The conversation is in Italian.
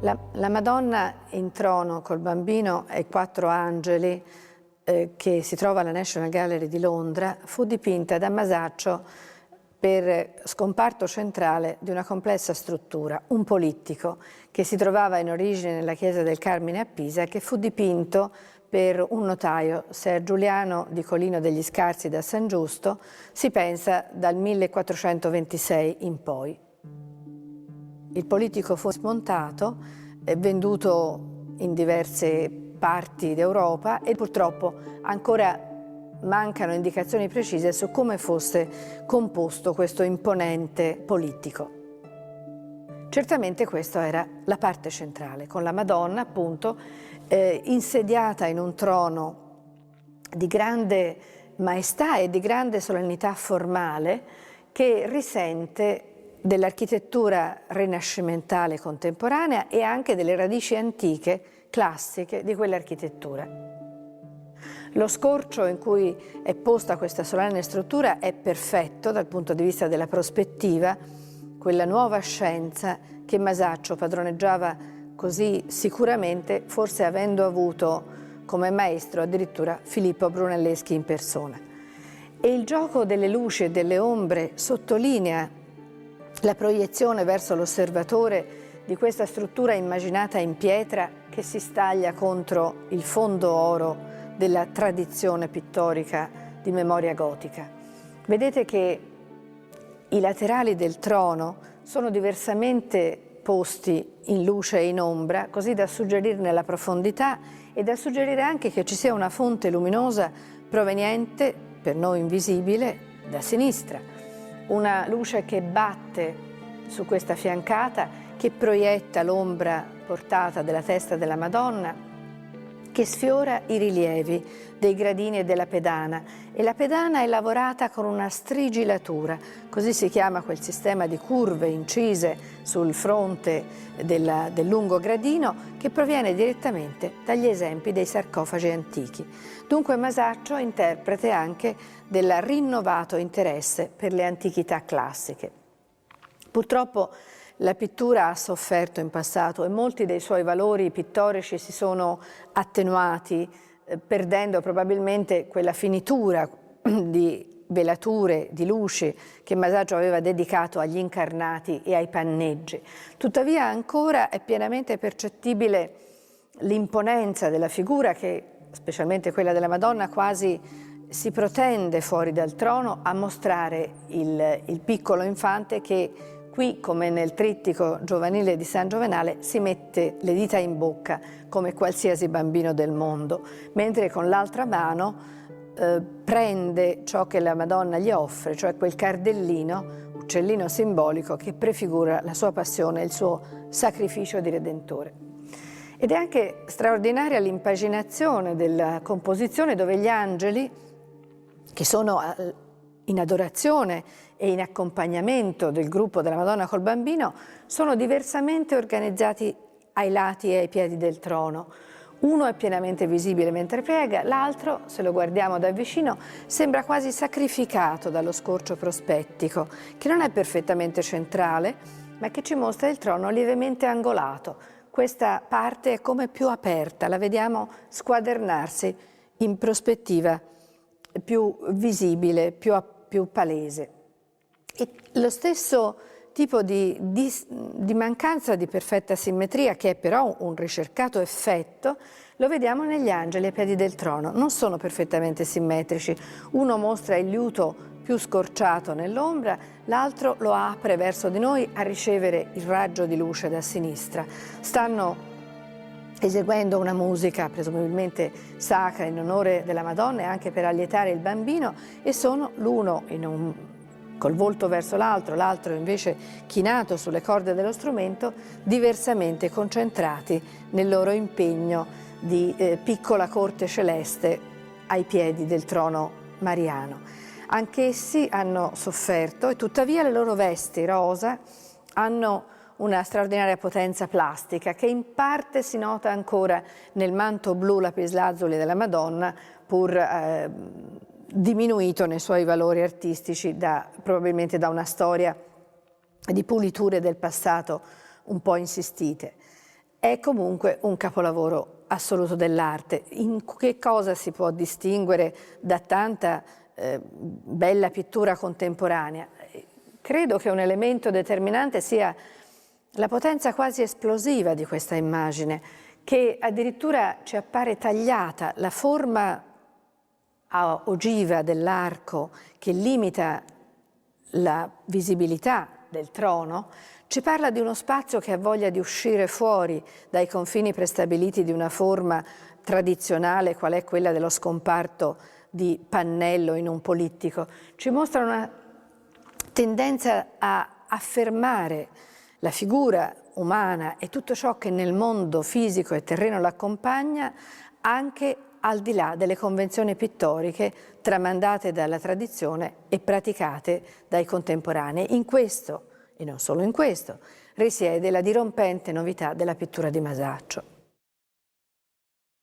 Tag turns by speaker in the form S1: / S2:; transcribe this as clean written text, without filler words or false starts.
S1: La Madonna in trono col bambino e i 4 angeli che si trova alla National Gallery di Londra fu dipinta da Masaccio per scomparto centrale di una complessa struttura, un polittico che si trovava in origine nella chiesa del Carmine a Pisa e che fu dipinto per un notaio, Ser Giuliano di Colino degli Scarsi da San Giusto, si pensa dal 1426 in poi. Il politico fu smontato, venduto in diverse parti d'Europa e purtroppo ancora mancano indicazioni precise su come fosse composto questo imponente politico. Certamente questa era la parte centrale, con la Madonna appunto insediata in un trono di grande maestà e di grande solennità formale che risente dell'architettura rinascimentale contemporanea e anche delle radici antiche, classiche di quell'architettura. Lo scorcio in cui è posta questa solenne struttura è perfetto dal punto di vista della prospettiva, quella nuova scienza che Masaccio padroneggiava così sicuramente, forse avendo avuto come maestro addirittura Filippo Brunelleschi in persona. E il gioco delle luci e delle ombre sottolinea la proiezione verso l'osservatore di questa struttura immaginata in pietra che si staglia contro il fondo oro della tradizione pittorica di memoria gotica. Vedete che i laterali del trono sono diversamente posti in luce e in ombra, così da suggerirne la profondità e da suggerire anche che ci sia una fonte luminosa proveniente, per noi invisibile, da sinistra. Una luce che batte su questa fiancata, che proietta l'ombra portata della testa della Madonna, che sfiora i rilievi dei gradini e della pedana. E la pedana è lavorata con una strigilatura, così si chiama quel sistema di curve incise sul fronte del lungo gradino, che proviene direttamente dagli esempi dei sarcofagi antichi. Dunque Masaccio interprete anche del rinnovato interesse per le antichità classiche. Purtroppo la pittura ha sofferto in passato e molti dei suoi valori pittorici si sono attenuati, perdendo probabilmente quella finitura di velature, di luci che Masaccio aveva dedicato agli incarnati e ai panneggi. Tuttavia ancora è pienamente percettibile l'imponenza della figura che, specialmente quella della Madonna, quasi si protende fuori dal trono a mostrare il piccolo infante che qui, come nel trittico giovanile di San Giovenale, si mette le dita in bocca come qualsiasi bambino del mondo, mentre con l'altra mano prende ciò che la Madonna gli offre, cioè quel cardellino, uccellino simbolico che prefigura la sua passione e il suo sacrificio di Redentore. Ed è anche straordinaria l'impaginazione della composizione, dove gli angeli, che sono in adorazione e in accompagnamento del gruppo della Madonna col bambino, sono diversamente organizzati ai lati e ai piedi del trono. Uno è pienamente visibile mentre prega, l'altro, se lo guardiamo da vicino, sembra quasi sacrificato dallo scorcio prospettico, che non è perfettamente centrale, ma che ci mostra il trono lievemente angolato. Questa parte è come più aperta, la vediamo squadernarsi in prospettiva più visibile, più palese. E lo stesso tipo di mancanza di perfetta simmetria, che è però un ricercato effetto, lo vediamo negli angeli ai piedi del trono. Non sono perfettamente simmetrici. Uno mostra il liuto più scorciato nell'ombra, l'altro lo apre verso di noi a ricevere il raggio di luce da sinistra. Stanno eseguendo una musica presumibilmente sacra in onore della Madonna e anche per allietare il bambino, e sono l'uno col volto verso l'altro, l'altro invece chinato sulle corde dello strumento, diversamente concentrati nel loro impegno di piccola corte celeste ai piedi del trono mariano. Anch'essi hanno sofferto e tuttavia le loro vesti rosa hanno una straordinaria potenza plastica che in parte si nota ancora nel manto blu lapislazzuli della Madonna, pur diminuito nei suoi valori artistici probabilmente da una storia di puliture del passato un po' insistite. è comunque un capolavoro assoluto dell'arte. In che cosa si può distinguere da tanta bella pittura contemporanea? Credo che un elemento determinante sia la potenza quasi esplosiva di questa immagine, che addirittura ci appare tagliata, la forma a ogiva dell'arco che limita la visibilità del trono, ci parla di uno spazio che ha voglia di uscire fuori dai confini prestabiliti di una forma tradizionale, qual è quella dello scomparto di pannello in un polittico. Ci mostra una tendenza a affermare la figura umana e tutto ciò che nel mondo fisico e terreno l'accompagna, anche al di là delle convenzioni pittoriche tramandate dalla tradizione e praticate dai contemporanei. In questo, e non solo in questo, risiede la dirompente novità della pittura di Masaccio.